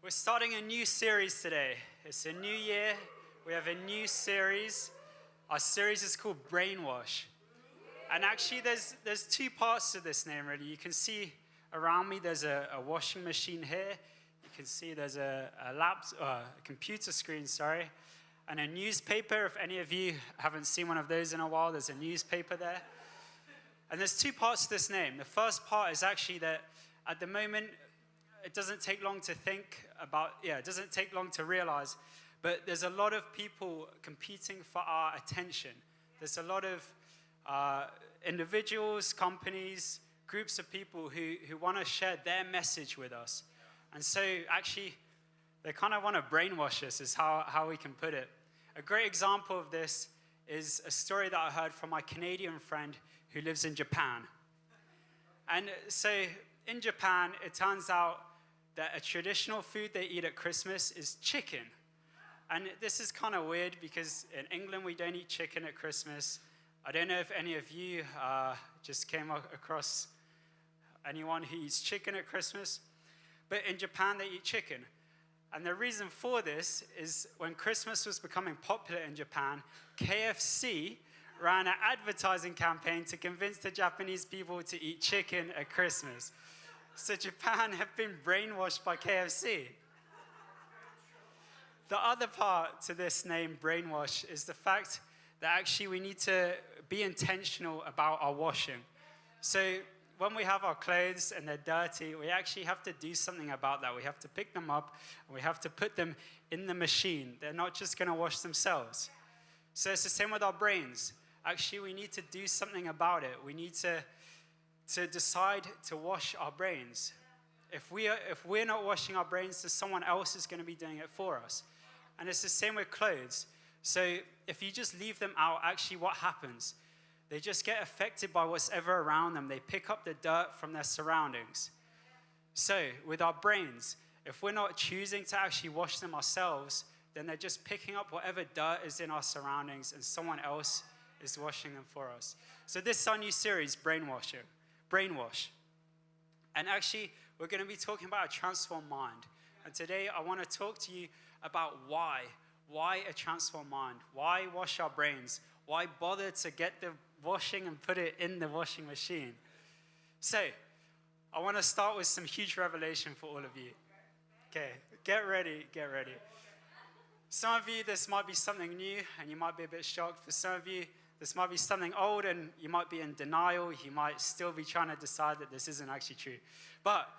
We're starting a new series today. It's a new year. We have a new series. Our series is called Brainwash. And actually, there's two parts to this name, really. You can see around me, there's a washing machine here. You can see there's a computer screen, and a newspaper. If any of you haven't seen one of those in a while, there's a newspaper there. And there's two parts to this name. The first part is actually that at the moment, it doesn't take long to think about, it doesn't take long to realize, but there's a lot of people competing for our attention. There's a lot of individuals, companies, groups of people who want to share their message with us. And so actually, they kind of want to brainwash us, is how we can put it. A great example of this is a story that I heard from my Canadian friend who lives in Japan. And so in Japan, it turns out that a traditional food they eat at Christmas is chicken. And this is kind of weird because in England, we don't eat chicken at Christmas. I don't know if any of you just came across anyone who eats chicken at Christmas. But in Japan, they eat chicken. And the reason for this is when Christmas was becoming popular in Japan, KFC ran an advertising campaign to convince the Japanese people to eat chicken at Christmas. So Japan have been brainwashed by KFC. The other part to this name, brainwash, is the fact that actually we need to be intentional about our washing. So when we have our clothes and they're dirty, we actually have to do something about that. We have to pick them up and we have to put them in the machine. They're not just going to wash themselves. So it's the same with our brains. Actually, we need to do something about it. We need to decide to wash our brains. If we're not washing our brains, then someone else is going to be doing it for us. And it's the same with clothes. So if you just leave them out, actually what happens? They just get affected by what's ever around them. They pick up the dirt from their surroundings. So with our brains, if we're not choosing to actually wash them ourselves, then they're just picking up whatever dirt is in our surroundings and someone else is washing them for us. So this is our new series, Brainwash. And actually, we're going to be talking about a transformed mind. And today, I want to talk to you about why. Why a transformed mind? Why wash our brains? Why bother to get the washing and put it in the washing machine? So, I want to start with some huge revelation for all of you. Okay, get ready. Some of you, this might be something new, and you might be a bit shocked. For some of you, this might be something old, and you might be in denial. You might still be trying to decide that this isn't actually true. But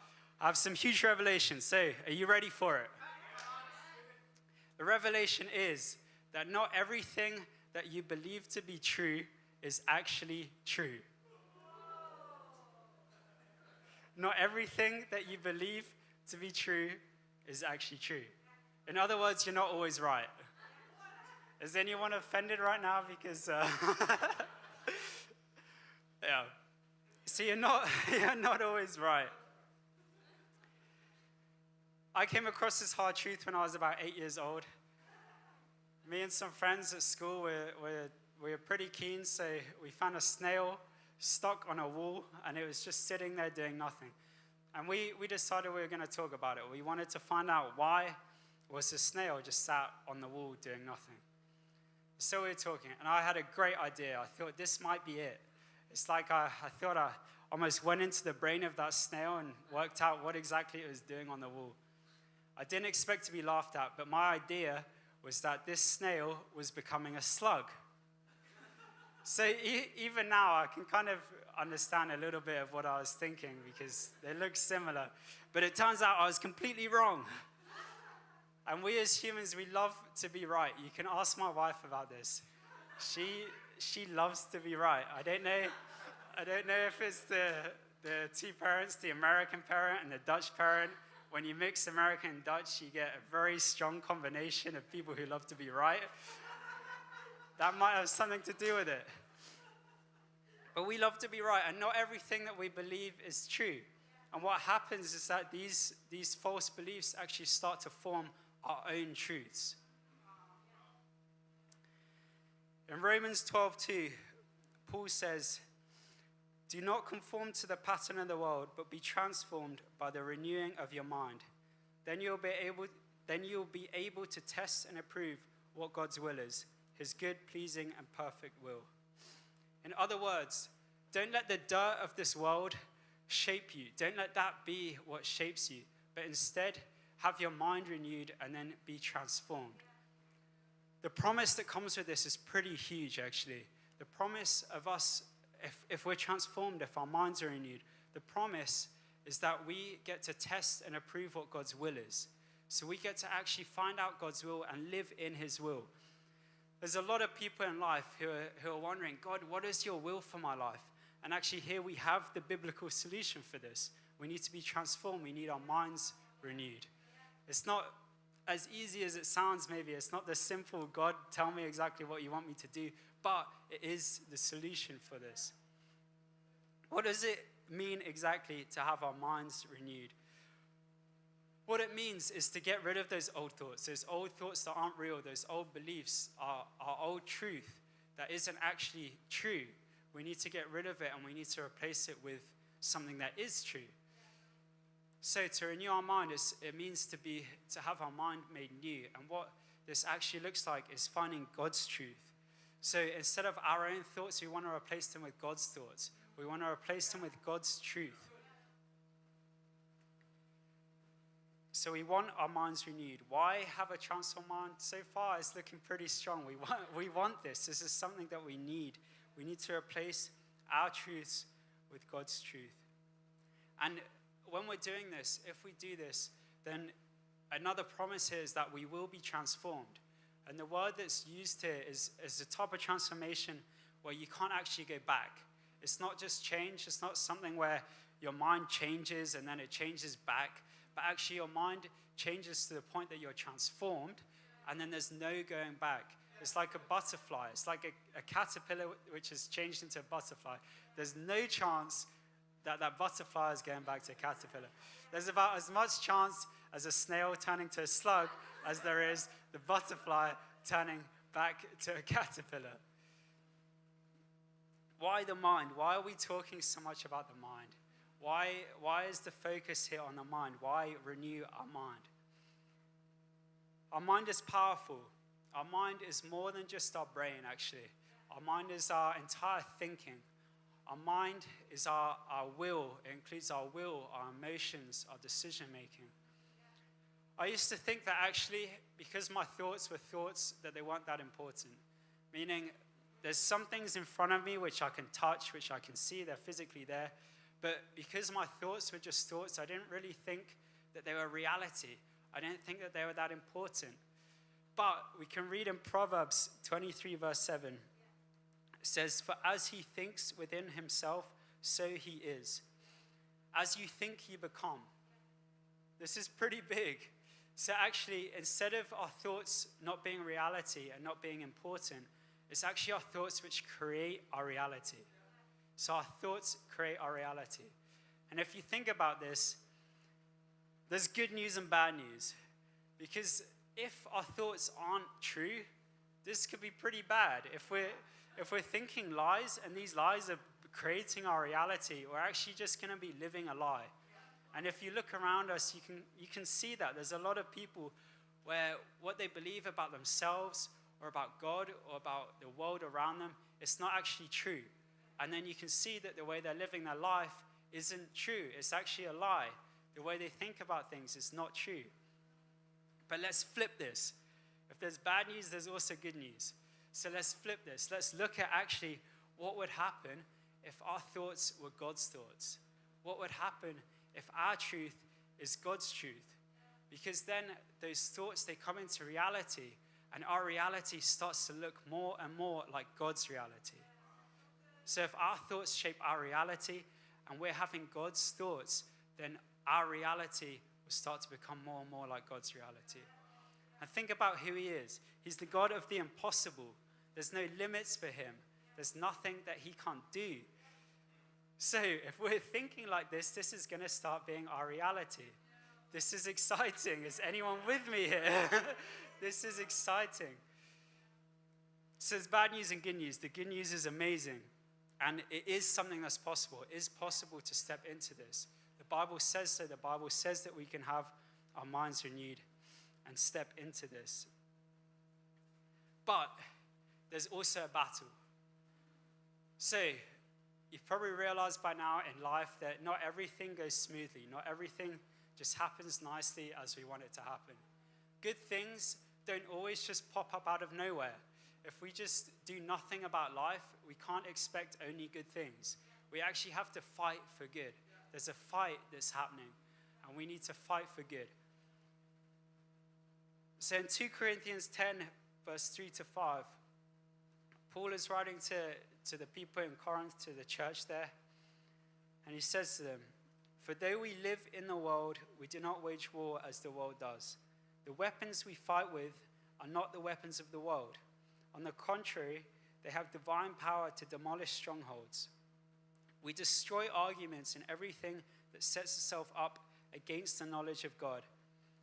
I have some huge revelations. So, are you ready for it? The revelation is that not everything that you believe to be true is actually true. Not everything that you believe to be true is actually true. In other words, you're not always right. Is anyone offended right now? Because, So you're not always right. I came across this hard truth when I was about 8 years old. Me and some friends at school we were pretty keen, so we found a snail stuck on a wall, and it was just sitting there doing nothing. And we decided we were going to talk about it. We wanted to find out why was the snail just sat on the wall doing nothing. So we were talking, and I had a great idea. I thought this might be it. It's like I thought I almost went into the brain of that snail and worked out what exactly it was doing on the wall. I didn't expect to be laughed at, but my idea was that this snail was becoming a slug. So even now, I can kind of understand a little bit of what I was thinking because they look similar. But it turns out I was completely wrong. And we as humans, we love to be right. You can ask my wife about this. She loves to be right. I don't know if it's the two parents, the American parent and the Dutch parent. When you mix American and Dutch, you get a very strong combination of people who love to be right. That might have something to do with it. But we love to be right, and not everything that we believe is true. And what happens is that these false beliefs actually start to form our own truths. In Romans 12:2, Paul says, "Do not conform to the pattern of the world, but be transformed by the renewing of your mind. then you'll be able to test and approve what God's will is, his good, pleasing, and perfect will. In other words, don't let the dirt of this world shape you. Don't let that be what shapes you, but instead have your mind renewed and then be transformed. The promise that comes with this is pretty huge, actually. The promise of us, if we're transformed, if our minds are renewed, the promise is that we get to test and approve what God's will is. So we get to actually find out God's will and live in his will. There's a lot of people in life who are wondering, God, what is your will for my life? And actually here we have the biblical solution for this. We need to be transformed. We need our minds renewed. It's not as easy as it sounds, maybe. It's not the simple, God, tell me exactly what you want me to do. But it is the solution for this. What does it mean exactly to have our minds renewed? What it means is to get rid of those old thoughts that aren't real, those old beliefs, our old truth that isn't actually true. We need to get rid of it and we need to replace it with something that is true. So to renew our mind, it means to have our mind made new. And what this actually looks like is finding God's truth. So instead of our own thoughts, we want to replace them with God's thoughts. We want to replace them with God's truth. So we want our minds renewed. Why have a transformed mind? So far, it's looking pretty strong. We want this. This is something that we need. We need to replace our truths with God's truth. And when we're doing this, if we do this, then another promise here is that we will be transformed. And the word that's used here is a type of transformation where you can't actually go back. It's not just change. It's not something where your mind changes and then it changes back. But actually your mind changes to the point that you're transformed and then there's no going back. It's like a butterfly. It's like a caterpillar which has changed into a butterfly. There's no chance that butterfly is going back to a caterpillar. There's about as much chance as a snail turning to a slug as there is the butterfly turning back to a caterpillar. Why the mind? Why are we talking so much about the mind? Why is the focus here on the mind? Why renew our mind? Our mind is powerful. Our mind is more than just our brain, actually. Our mind is our entire thinking. Our mind is our will. It includes our will, our emotions, our decision making. I used to think that actually, because my thoughts were thoughts, that they weren't that important. Meaning, there's some things in front of me which I can touch, which I can see, they're physically there. But because my thoughts were just thoughts, I didn't really think that they were reality. I didn't think that they were that important. But we can read in Proverbs 23 verse 7. It says, "For as he thinks within himself, so he is. As you think, you become." This is pretty big. So actually, instead of our thoughts not being reality and not being important, it's actually our thoughts which create our reality. So our thoughts create our reality. And if you think about this, there's good news and bad news. Because if our thoughts aren't true, this could be pretty bad. If we're thinking lies and these lies are creating our reality, we're actually just going to be living a lie. And if you look around us, you can see that. There's a lot of people where what they believe about themselves or about God or about the world around them, it's not actually true. And then you can see that the way they're living their life isn't true. It's actually a lie. The way they think about things is not true. But let's flip this. If there's bad news, there's also good news. So let's flip this. Let's look at actually what would happen if our thoughts were God's thoughts. What would happen if our truth is God's truth? Because then those thoughts, they come into reality, and our reality starts to look more and more like God's reality. So if our thoughts shape our reality and we're having God's thoughts, then our reality will start to become more and more like God's reality. And think about who he is. He's the God of the impossible. There's no limits for him. There's nothing that he can't do. So if we're thinking like this is going to start being our reality. This is exciting. Is anyone with me here? This is exciting. So there's bad news and good news. The good news is amazing. And it is something that's possible. It is possible to step into this. The Bible says so. The Bible says that we can have our minds renewed and step into this. But there's also a battle. So, you've probably realized by now in life that not everything goes smoothly. Not everything just happens nicely as we want it to happen. Good things don't always just pop up out of nowhere. If we just do nothing about life, we can't expect only good things. We actually have to fight for good. There's a fight that's happening, and we need to fight for good. So in 2 Corinthians 10, verse 3 to 5, Paul is writing to the people in Corinth, to the church there, and he says to them, "For though we live in the world, we do not wage war as the world does. The weapons we fight with are not the weapons of the world. On the contrary, they have divine power to demolish strongholds. We destroy arguments and everything that sets itself up against the knowledge of God,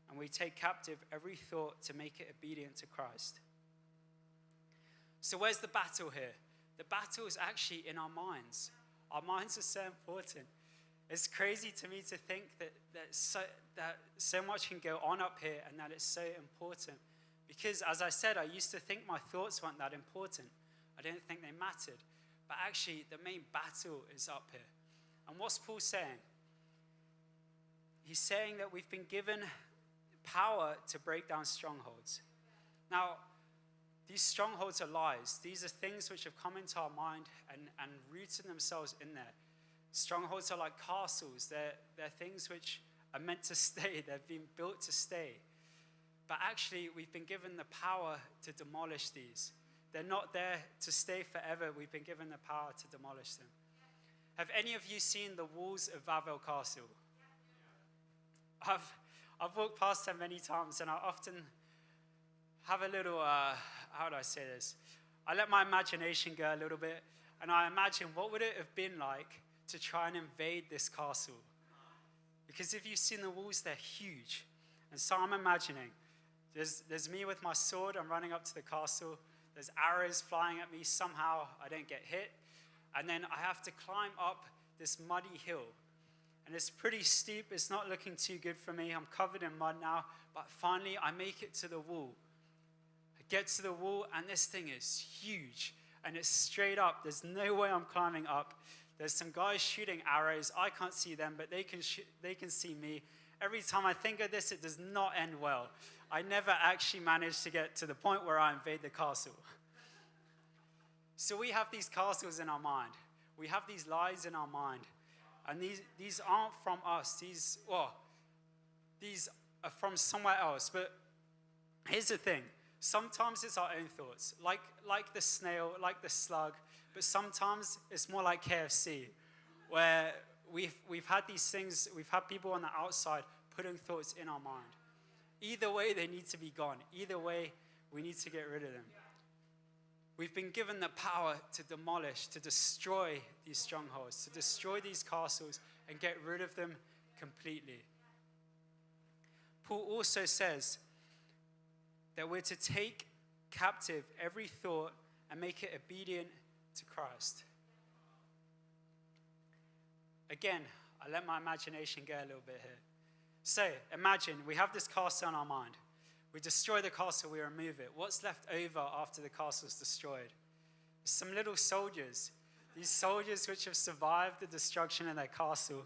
and we take captive every thought to make it obedient to Christ." So where's the battle here? The battle is actually in our minds. Our minds are so important. It's crazy to me to think that so much can go on up here and that it's so important. Because as I said, I used to think my thoughts weren't that important. I didn't think they mattered. But actually, the main battle is up here. And what's Paul saying? He's saying that we've been given power to break down strongholds. Now, these strongholds are lies. These are things which have come into our mind and rooted themselves in there. Strongholds are like castles. They're things which are meant to stay. They've been built to stay. But actually, we've been given the power to demolish these. They're not there to stay forever. We've been given the power to demolish them. Have any of you seen the walls of Wawel Castle? I've walked past them many times, and I often have a little, how do I say this? I let my imagination go a little bit, and I imagine what would it have been like to try and invade this castle? Because if you've seen the walls, they're huge. And so I'm imagining, there's me with my sword, I'm running up to the castle, there's arrows flying at me, somehow I don't get hit, and then I have to climb up this muddy hill. And it's pretty steep, it's not looking too good for me, I'm covered in mud now, but finally I make it to the wall. I get to the wall, and this thing is huge, and it's straight up, there's no way I'm climbing up. There's some guys shooting arrows, I can't see them, but they can see me. Every time I think of this, it does not end well. I never actually managed to get to the point where I invade the castle. So we have these castles in our mind. We have these lies in our mind. And these aren't from us. These are from somewhere else. But here's the thing. Sometimes it's our own thoughts, like the snail, like the slug. But sometimes it's more like KFC, where we've had these things, we've had people on the outside putting thoughts in our mind. Either way, they need to be gone. Either way, we need to get rid of them. We've been given the power to demolish, to destroy these strongholds, to destroy these castles and get rid of them completely. Paul also says that we're to take captive every thought and make it obedient to Christ. Again, I let my imagination go a little bit here. So, imagine we have this castle in our mind. We destroy the castle, we remove it. What's left over after the castle is destroyed? Some little soldiers. These soldiers which have survived the destruction of their castle,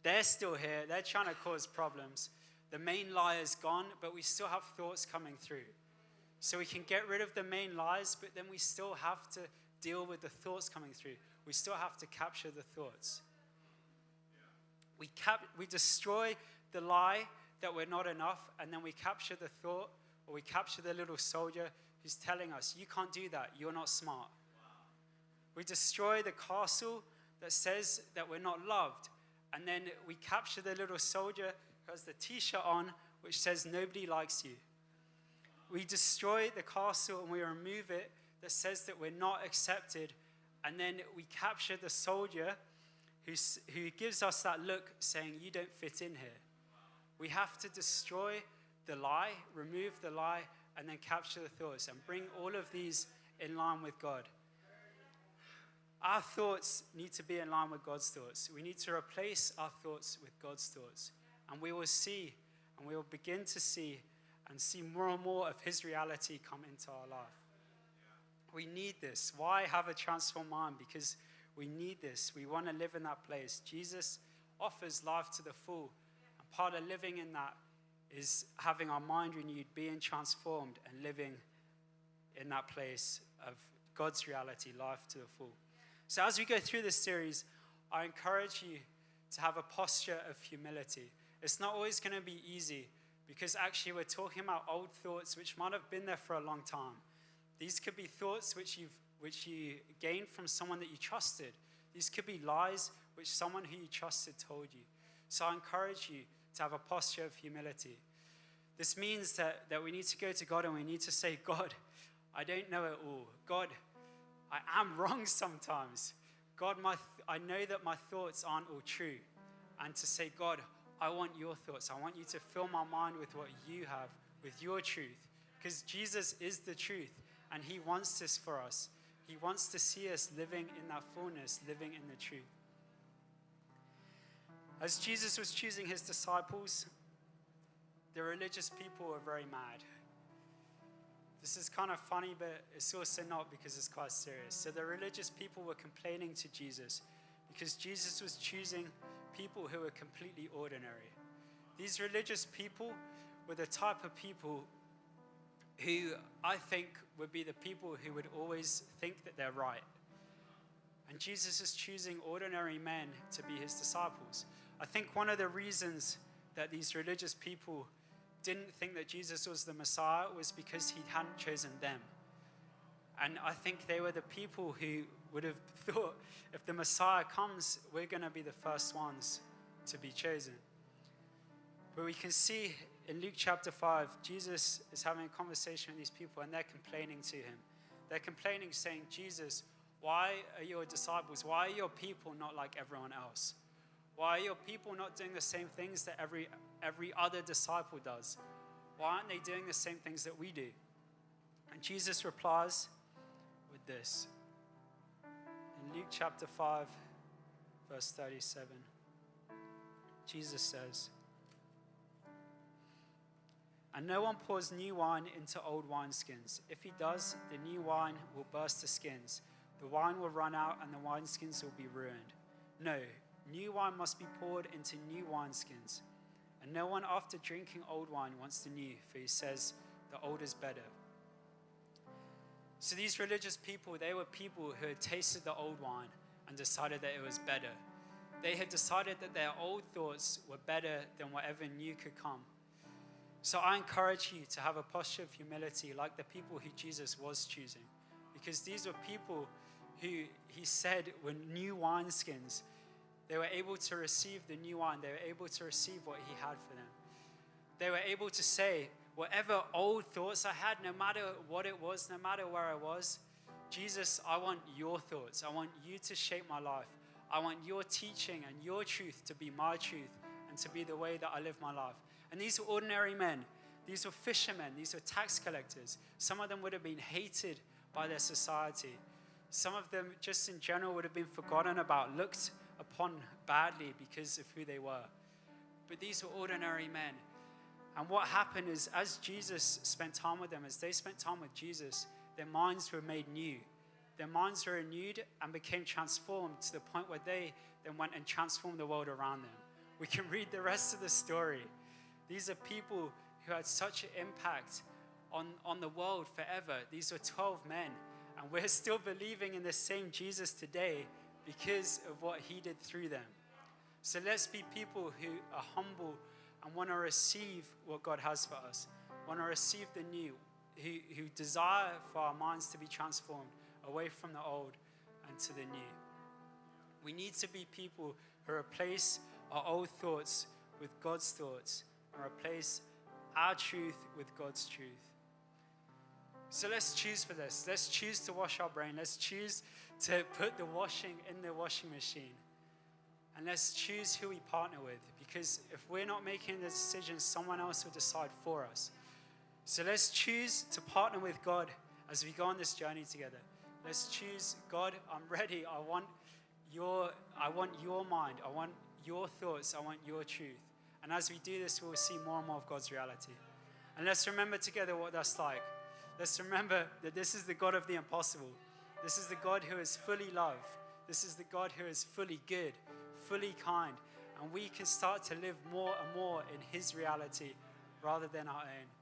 they're still here. They're trying to cause problems. The main lie is gone, but we still have thoughts coming through. So we can get rid of the main lies, but then we still have to deal with the thoughts coming through. We still have to capture the thoughts. We destroy the lie that we're not enough, and then we capture the thought, or we capture the little soldier who's telling us, you can't do that, you're not smart. We destroy the castle that says that we're not loved, and then we capture the little soldier who has the t-shirt on which says nobody likes you. We destroy the castle and we remove it that says that we're not accepted, and then we capture the soldier who gives us that look saying you don't fit in here. We have to destroy the lie, remove the lie, and then capture the thoughts and bring all of these in line with God. Our thoughts need to be in line with God's thoughts. We need to replace our thoughts with God's thoughts. And we will see and we will begin to see more and more of his reality come into our life. We need this. Why have a transformed mind? Because we need this. We want to live in that place. Jesus offers life to the full. And part of living in that is having our mind renewed, being transformed, and living in that place of God's reality, life to the full. So as we go through this series, I encourage you to have a posture of humility. It's not always going to be easy, because actually we're talking about old thoughts which might have been there for a long time. These could be thoughts which you gained from someone that you trusted. These could be lies which someone who you trusted told you. So I encourage you to have a posture of humility. This means that we need to go to God and we need to say, God, I don't know it all. God, I am wrong sometimes. God, I know that my thoughts aren't all true. And to say, God, I want your thoughts. I want you to fill my mind with what you have, with your truth. Because Jesus is the truth. And he wants this for us. He wants to see us living in that fullness, living in the truth. As Jesus was choosing his disciples, the religious people were very mad. This is kind of funny, but it's also not, because it's quite serious. So the religious people were complaining to Jesus because Jesus was choosing people who were completely ordinary. These religious people were the type of people who I think would be the people who would always think that they're right. And Jesus is choosing ordinary men to be his disciples. I think one of the reasons that these religious people didn't think that Jesus was the Messiah was because he hadn't chosen them. And I think they were the people who would have thought, if the Messiah comes, we're going to be the first ones to be chosen. But we can see in Luke chapter 5, Jesus is having a conversation with these people, and they're complaining to him. They're complaining, saying, Jesus, why are your disciples, why are your people not like everyone else? Why are your people not doing the same things that every other disciple does? Why aren't they doing the same things that we do? And Jesus replies with this. In Luke chapter 5, verse 37, Jesus says, and no one pours new wine into old wineskins. If he does, the new wine will burst the skins. The wine will run out and the wineskins will be ruined. No, new wine must be poured into new wineskins. And no one after drinking old wine wants the new, for he says, the old is better. So these religious people, they were people who had tasted the old wine and decided that it was better. They had decided that their old thoughts were better than whatever new could come. So I encourage you to have a posture of humility like the people who Jesus was choosing. Because these were people who he said were new wineskins. They were able to receive the new wine. They were able to receive what he had for them. They were able to say, whatever old thoughts I had, no matter what it was, no matter where I was, Jesus, I want your thoughts. I want you to shape my life. I want your teaching and your truth to be my truth and to be the way that I live my life. And these were ordinary men. These were fishermen. These were tax collectors. Some of them would have been hated by their society. Some of them, just in general, would have been forgotten about, looked upon badly because of who they were. But these were ordinary men. And what happened is, as Jesus spent time with them, as they spent time with Jesus, their minds were made new. Their minds were renewed and became transformed to the point where they then went and transformed the world around them. We can read the rest of the story. These are people who had such an impact on the world forever. These were 12 men. And we're still believing in the same Jesus today because of what he did through them. So let's be people who are humble and want to receive what God has for us, want to receive the new, who desire for our minds to be transformed away from the old and to the new. We need to be people who replace our old thoughts with God's thoughts and replace our truth with God's truth. So let's choose for this. Let's choose to wash our brain. Let's choose to put the washing in the washing machine. And let's choose who we partner with, because if we're not making the decisions, someone else will decide for us. So let's choose to partner with God as we go on this journey together. Let's choose, God, I'm ready. I want your mind. I want your thoughts. I want your truth. And as we do this, we'll see more and more of God's reality. And let's remember together what that's like. Let's remember that this is the God of the impossible. This is the God who is fully love. This is the God who is fully good, fully kind. And we can start to live more and more in his reality rather than our own.